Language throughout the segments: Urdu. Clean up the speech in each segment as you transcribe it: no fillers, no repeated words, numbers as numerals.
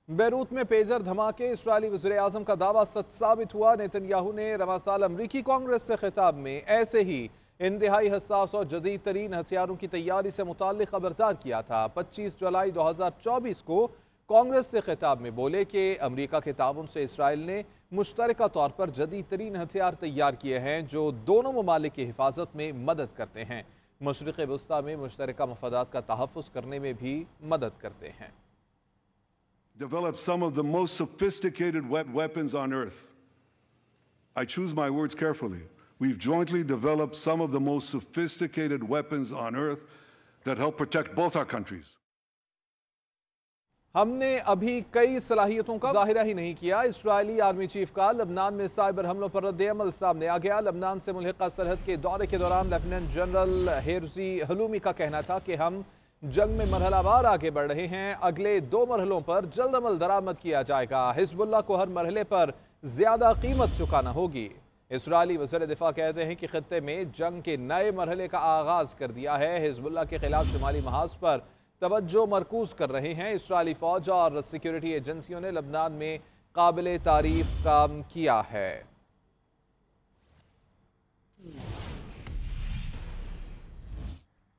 بیروت میں پیجر دھماکے، اسرائیلی وزیراعظم کا دعویٰ سچ ثابت ہوا۔ نیتن یاہو نے رواں سال امریکی کانگریس سے خطاب میں ایسے ہی انتہائی حساس اور جدید ترین ہتھیاروں کی تیاری سے متعلق خبردار کیا تھا۔ 25 جولائی 2024 کو کانگریس سے خطاب میں بولے کہ امریکہ کے تعاون سے اسرائیل نے مشترکہ طور پر جدید ترین ہتھیار تیار کیے ہیں جو دونوں ممالک کی حفاظت میں مدد کرتے ہیں، مشرق وسطی میں مشترکہ مفادات کا تحفظ کرنے میں بھی مدد کرتے ہیں۔ Developed some of the most sophisticated weapons on earth. I choose my words carefully. We've jointly developed some of the most sophisticated weapons on earth that help protect both our countries. ہم نے ابھی کئی صلاحیتوں کا ظاہرہ ہی نہیں کیا۔ اسرائیلی آرمی چیف کا لبنان میں سائبر حملوں پر رد عمل سامنے آ گیا۔ لبنان سے ملحقہ سرحد کے دورے کے دوران لیفٹیننٹ جنرل ہیرزی حلومی کا کہنا تھا کہ ہم جنگ میں مرحلہ وار آگے بڑھ رہے ہیں، اگلے 2 مرحلوں پر جلد عمل درآمد کیا جائے گا۔ حزب اللہ کو ہر مرحلے پر زیادہ قیمت چکانا ہوگی۔ اسرائیلی وزیر دفاع کہتے ہیں کہ خطے میں جنگ کے نئے مرحلے کا آغاز کر دیا ہے۔ حزب اللہ کے خلاف شمالی محاذ پر توجہ مرکوز کر رہے ہیں۔ اسرائیلی فوج اور سیکیورٹی ایجنسیوں نے لبنان میں قابل تعریف کام کیا ہے۔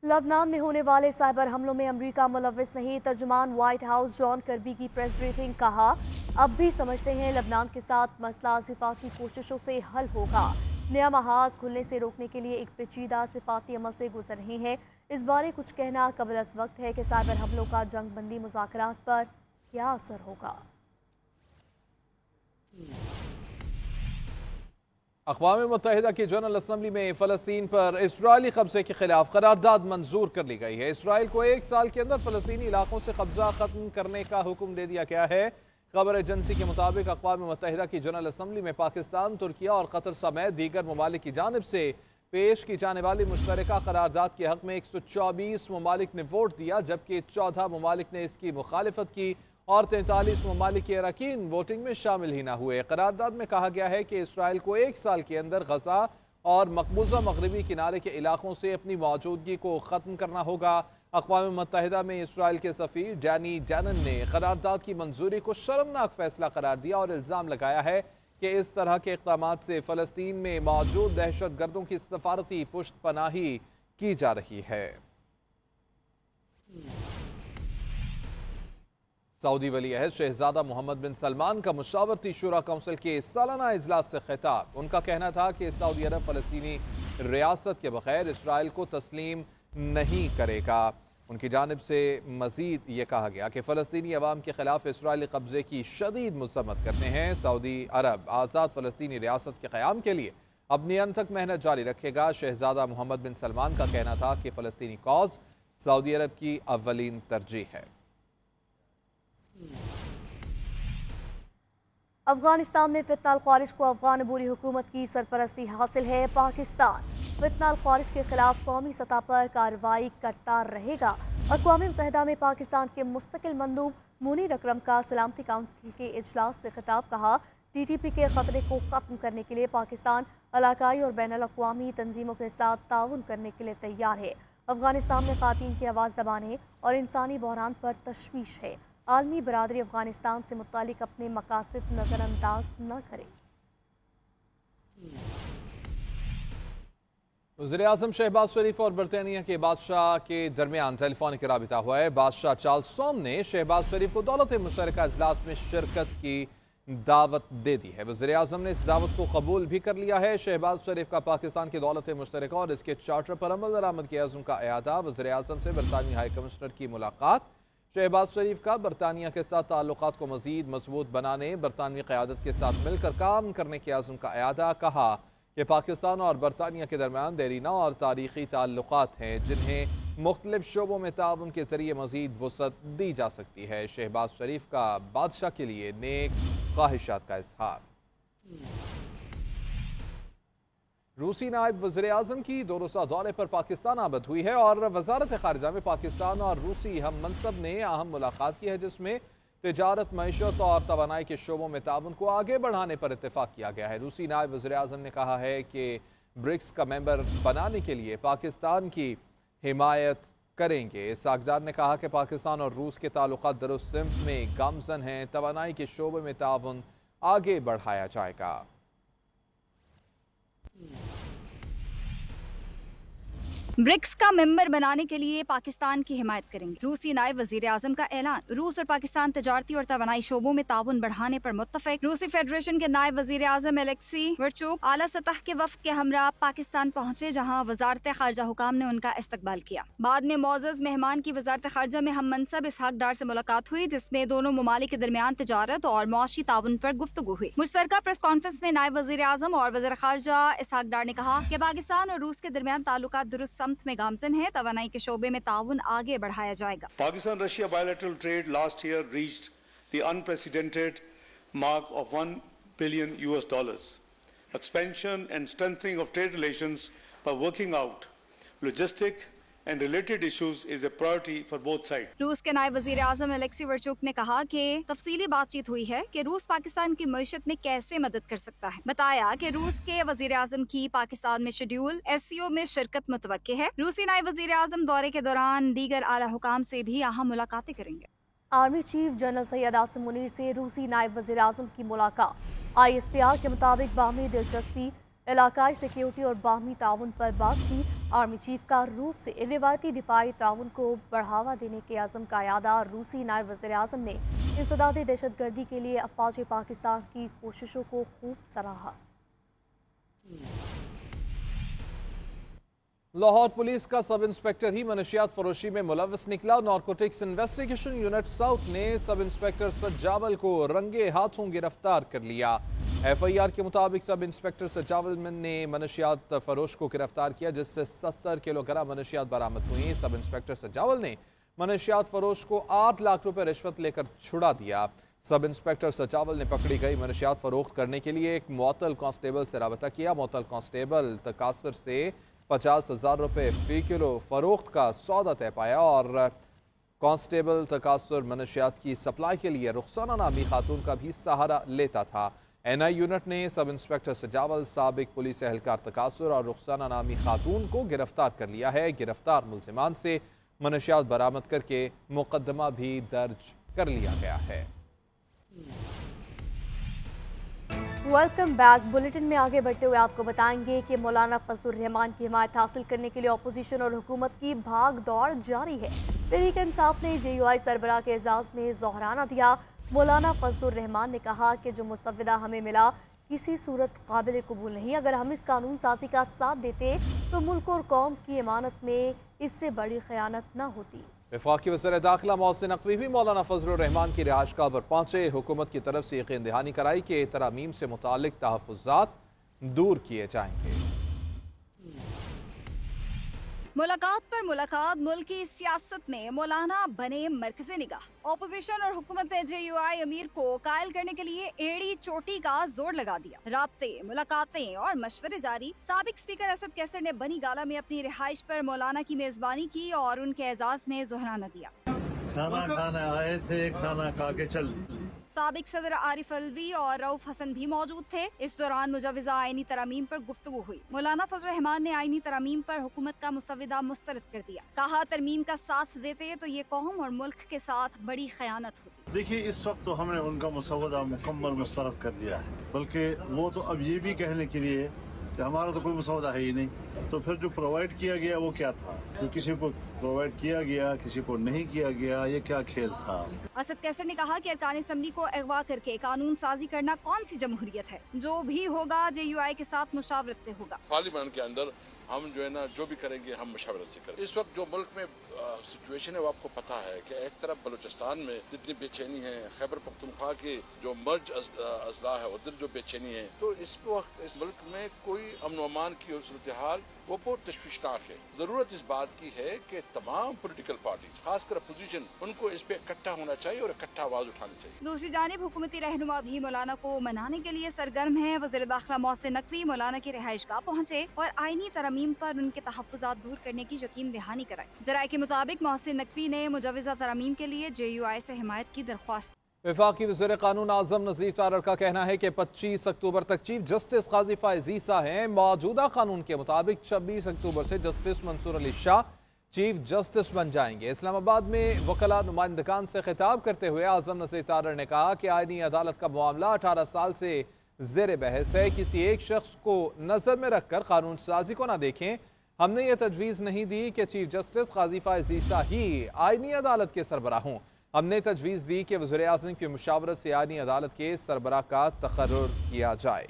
لبنان میں ہونے والے سائبر حملوں میں امریکہ ملوث نہیں، ترجمان وائٹ ہاؤس جان کربی کی پریس بریفنگ۔ کہا اب بھی سمجھتے ہیں لبنان کے ساتھ مسئلہ صفاقی کوششوں سے حل ہوگا۔ نیا محاذ کھلنے سے روکنے کے لیے ایک پیچیدہ صفاقی عمل سے گزر رہے ہیں۔ اس بارے کچھ کہنا قبل از وقت ہے کہ سائبر حملوں کا جنگ بندی مذاکرات پر کیا اثر ہوگا۔ اقوام متحدہ کی جنرل اسمبلی میں فلسطین پر اسرائیلی قبضے کے خلاف قرارداد منظور کر لی گئی ہے۔ اسرائیل کو 1 سال کے اندر فلسطینی علاقوں سے قبضہ ختم کرنے کا حکم دے دیا گیا ہے۔ خبر ایجنسی کے مطابق اقوام متحدہ کی جنرل اسمبلی میں پاکستان، ترکیہ اور قطر سمیت دیگر ممالک کی جانب سے پیش کی جانے والی مشترکہ قرارداد کے حق میں 124 ممالک نے ووٹ دیا، جبکہ 14 ممالک نے اس کی مخالفت کی اور 43 ممالک کے اراکین ووٹنگ میں شامل ہی نہ ہوئے۔ قرارداد میں کہا گیا ہے کہ اسرائیل کو 1 سال کے اندر غزہ اور مقبوضہ مغربی کنارے کے علاقوں سے اپنی موجودگی کو ختم کرنا ہوگا۔ اقوام متحدہ میں اسرائیل کے سفیر ڈینی ڈینن نے قرارداد کی منظوری کو شرمناک فیصلہ قرار دیا اور الزام لگایا ہے کہ اس طرح کے اقدامات سے فلسطین میں موجود دہشت گردوں کی سفارتی پشت پناہی کی جا رہی ہے۔ سعودی ولی عہد شہزادہ محمد بن سلمان کا مشاورتی شورا کونسل کے سالانہ اجلاس سے خطاب۔ ان کا کہنا تھا کہ سعودی عرب فلسطینی ریاست کے بغیر اسرائیل کو تسلیم نہیں کرے گا۔ ان کی جانب سے مزید یہ کہا گیا کہ فلسطینی عوام کے خلاف اسرائیلی قبضے کی شدید مذمت کرتے ہیں۔ سعودی عرب آزاد فلسطینی ریاست کے قیام کے لیے اپنی انتھک محنت جاری رکھے گا۔ شہزادہ محمد بن سلمان کا کہنا تھا کہ فلسطینی کاز سعودی عرب کی اولین ترجیح ہے۔ افغانستان میں فتنہ الخوارج کو افغان عبوری حکومت کی سرپرستی حاصل ہے۔ پاکستان فتنہ الخوارج کے خلاف قومی سطح پر کارروائی کرتا رہے گا۔ اقوام متحدہ میں پاکستان کے مستقل مندوب منیر اکرم کا سلامتی کونسل کے اجلاس سے خطاب۔ کہا ٹی ٹی پی کے خطرے کو ختم کرنے کے لیے پاکستان علاقائی اور بین الاقوامی تنظیموں کے ساتھ تعاون کرنے کے لیے تیار ہے۔ افغانستان میں خواتین کی آواز دبانے اور انسانی بحران پر تشویش ہے۔ عالمی برادری افغانستان سے متعلق اپنے مقاصد نظر انداز نہ کرے۔ وزیراعظم شہباز شریف اور برطانیہ کے بادشاہ کے درمیان ٹیلی فونک رابطہ ہوا ہے۔ بادشاہ چارلس سوم نے شہباز شریف کو دولت مشترکہ اجلاس میں شرکت کی دعوت دے دی ہے۔ وزیراعظم نے اس دعوت کو قبول بھی کر لیا ہے۔ شہباز شریف کا پاکستان کی دولت مشترکہ اور اس کے چارٹر پر عمل درآمد کے عزم کا اعادہ، وزیراعظم سے برطانوی ہائی کمشنر کی ملاقات، شہباز شریف کا برطانیہ کے ساتھ تعلقات کو مزید مضبوط بنانے، برطانوی قیادت کے ساتھ مل کر کام کرنے کے عزم کا اعادہ۔ کہا کہ پاکستان اور برطانیہ کے درمیان دیرینہ اور تاریخی تعلقات ہیں جنہیں مختلف شعبوں میں تعاون کے ذریعے مزید وسعت دی جا سکتی ہے۔ شہباز شریف کا بادشاہ کے لیے نیک خواہشات کا اظہار۔ روسی نائب وزیراعظم کی 2 روزہ دورے پر پاکستان آمد ہوئی ہے اور وزارت خارجہ میں پاکستان اور روسی ہم منصب نے اہم ملاقات کی ہے، جس میں تجارت، معیشت اور توانائی کے شعبوں میں تعاون کو آگے بڑھانے پر اتفاق کیا گیا ہے۔ روسی نائب وزیراعظم نے کہا ہے کہ برکس کا ممبر بنانے کے لیے پاکستان کی حمایت کریں گے۔ اسحاق نے کہا کہ پاکستان اور روس کے تعلقات درست سمت میں گامزن ہیں، توانائی کے شعبے میں تعاون آگے بڑھایا جائے گا۔ برکس کا ممبر بنانے کے لیے پاکستان کی حمایت کریں گے، روسی نائب وزیر اعظم کا اعلان۔ روس اور پاکستان تجارتی اور توانائی شعبوں میں تعاون بڑھانے پر متفق۔ روسی فیڈریشن کے نائب وزیر اعظم الیکسی ورچوک اعلیٰ سطح کے وفد کے ہمراہ پاکستان پہنچے، جہاں وزارت خارجہ حکام نے ان کا استقبال کیا۔ بعد میں معزز مہمان کی وزارت خارجہ میں ہم منصب اسحاق ڈار سے ملاقات ہوئی، جس میں دونوں ممالک کے درمیان تجارت اور معاشی تعاون پر گفتگو ہوئی۔ مشترکہ پریس کانفرنس میں نائب وزیر اعظم اور وزیر خارجہ اسحاق ڈار نے کہا کہ پاکستان اور روس کے درمیان تعلقات درست میں گامزن ہے، توانائی کے شعبے میں تعاون آگے بڑھایا جائے گا۔ Pakistan Russia bilateral trade last year reached the unprecedented mark of $1 billion. Expansion and strengthening of trade relations by working out logistic and related issues is a priority for both sides. روس کے نائب وزیر اعظم الیکسی ورچوک نے کہا کہ تفصیلی بات چیت ہوئی ہے کہ روس پاکستان کی معیشت میں کیسے مدد کر سکتا ہے۔ بتایا کہ روس کے وزیر اعظم کی پاکستان میں شیڈول SCO میں شرکت متوقع ہے۔ روسی نائب وزیر اعظم دورے کے دوران دیگر اعلیٰ حکام سے بھی اہم ملاقاتیں کریں گے۔ Army chief general Syed Asim Munir سے روسی نائب وزیر اعظم کی ملاقات۔ ISPR کے مطابق باہمی دلچسپی، علاقائی سیکیورٹی اور باہمی تعاون پر بات چیت۔ آرمی چیف کا روس سے روایتی دفاعی تعاون کو بڑھاوا دینے کے عزم کا اعادہ۔ روسی نائب وزیر اعظم نے انسداد دہشت گردی کے لیے افواج پاکستان کی کوششوں کو خوب سراہا۔ لاہور پولیس کا سب انسپیکٹر ہی منشیات فروشی میں ملوث نکلا۔ نارکوٹکس انویسٹیگیشن یونٹ ساؤتھ نے سب انسپیکٹر سجاول کو رنگے ہاتھوں گرفتار کر لیا۔ FIR کے مطابق سب انسپیکٹر سجاول نے منشیات فروش کو گرفتار کیا، جس سے 70 کلو گرام منشیات برآمد ہوئی۔ سب انسپیکٹر سجاول نے منشیات فروش کو 8 لاکھ روپے رشوت لے کر چھڑا دیا۔ سب انسپیکٹر سجاول نے پکڑی گئی منشیات فروخت کرنے کے لیے ایک معطل کانسٹیبل سے رابطہ کیا۔ معطل کانسٹیبل تقاصر سے 50,000 روپے فی کلو فروخت کا سودا طے پایا، اور کانسٹیبل تقاصر منشیات کی سپلائی کے لیے رخسانہ نامی خاتون کا بھی سہارا لیتا تھا۔ NI یونٹ نے سب انسپیکٹر سجاول، سابق پولیس اہلکار تقاصر اور رخسانہ نامی خاتون کو گرفتار کر لیا ہے۔ گرفتار ملزمان سے منشیات برآمد کر کے مقدمہ بھی درج کر لیا گیا ہے۔ Welcome back. بلیٹن میں آگے بڑھتے ہوئے آپ کو بتائیں گے کہ مولانا فضل الرحمان کی حمایت حاصل کرنے کے لیے اپوزیشن اور حکومت کی بھاگ دوڑ جاری ہے۔ تحریک انصاف نے JUI سربراہ کے اعزاز میں ظہرانہ دیا۔ مولانا فضل الرحمان نے کہا کہ جو مسودہ ہمیں ملا کسی صورت قابل قبول نہیں۔ اگر ہم اس قانون سازی کا ساتھ دیتے تو ملک اور قوم کی امانت میں اس سے بڑی خیانت نہ ہوتی۔ وفاقی وزیر داخلہ محسن نقوی بھی مولانا فضل الرحمان کی رہائش گاہ پر پہنچے۔ حکومت کی طرف سے یقین دہانی کرائی کہ ترامیم سے متعلق تحفظات دور کیے جائیں گے۔ ملاقات پر ملاقات، ملکی سیاست میں مولانا بنے مرکز نگاہ۔ اپوزیشن اور حکومت نے JUI امیر کو قائل کرنے کے لیے ایڑی چوٹی کا زور لگا دیا۔ رابطے، ملاقاتیں اور مشورے جاری۔ سابق اسپیکر اسد کیسر نے بنی گالہ میں اپنی رہائش پر مولانا کی میزبانی کی اور ان کے اعزاز میں ظہرانہ دیا۔ کھانا کھانے آئے تھے، کھانا کھا کے چل۔ سابق صدر عارف الوی اور رؤف حسن بھی موجود تھے۔ اس دوران مجوزہ آئینی ترامیم پر گفتگو ہوئی۔ مولانا فضل الرحمان نے آئینی ترامیم پر حکومت کا مسودہ مسترد کر دیا۔ کہا ترمیم کا ساتھ دیتے تو یہ قوم اور ملک کے ساتھ بڑی خیانت ہوتی۔ دیکھیے اس وقت تو ہم نے ان کا مسودہ مکمل مسترد کر دیا ہے، بلکہ وہ تو اب یہ بھی کہنے کے لیے کہ ہمارا تو کوئی مسودہ ہے ہی نہیں، تو پھر جو پرووائڈ کیا گیا وہ کیا تھا؟ جو کسی کو پرووائڈ کیا گیا، کسی کو نہیں کیا گیا، یہ کیا کھیل تھا؟ اسد کیسر نے کہا کہ ارکان اسمبلی کو اغوا کر کے قانون سازی کرنا کون سی جمہوریت ہے؟ جو بھی ہوگا JUI کے ساتھ مشاورت سے ہوگا۔ پارلیمنٹ کے اندر ہم جو ہے نا جو بھی کریں گے ہم مشاورت سے کریں۔ اس وقت جو ملک میں سچویشن ہے وہ آپ کو پتہ ہے کہ ایک طرف بلوچستان میں جتنی بے چینی ہے، خیبر پختونخوا کے جو مرج اضلاع ہے ادھر جو بے چینی ہے، تو اس وقت اس ملک میں کوئی امن و امان کی صورتحال وہ بہت تشویشناک ہے۔ ضرورت اس بات کی ہے کہ تمام پولیٹیکل پارٹیز، خاص کر اپوزیشن، ان کو اس پہ اکٹھا ہونا چاہیے اور اکٹھا آواز اٹھانی چاہیے۔ دوسری جانب حکومتی رہنما بھی مولانا کو منانے کے لیے سرگرم ہیں۔ وزیر داخلہ محسن نقوی مولانا کی رہائش گاہ پہنچے اور آئینی ترامیم پر ان کے تحفظات دور کرنے کی یقین دہانی کرائی۔ ذرائع کے مطابق محسن نقوی نے مجوزہ ترامیم کے لیے JUI سے حمایت کی درخواست۔ وفاقی وزیر قانون اعظم نذیر تارڑ کا کہنا ہے کہ 25 اکتوبر تک چیف جسٹس قاضی فائز عیسیٰ ہیں۔ موجودہ قانون کے مطابق 26 اکتوبر سے جسٹس منصور علی شاہ چیف جسٹس بن جائیں گے۔ اسلام آباد میں وکلاء نمائندگان سے خطاب کرتے ہوئے اعظم نصیر تارڑ نے کہا کہ آئینی عدالت کا معاملہ 18 سال سے زیر بحث ہے، کسی ایک شخص کو نظر میں رکھ کر قانون سازی کو نہ دیکھیں۔ ہم نے یہ تجویز نہیں دی کہ چیف جسٹس قاضی فائز عیسیٰ ہی آئینی عدالت کے سربراہ ہوں، ہم نے تجویز دی کہ وزیر اعظم کی مشاورت سے آئینی عدالت کے سربراہ کا تقرر کیا جائے۔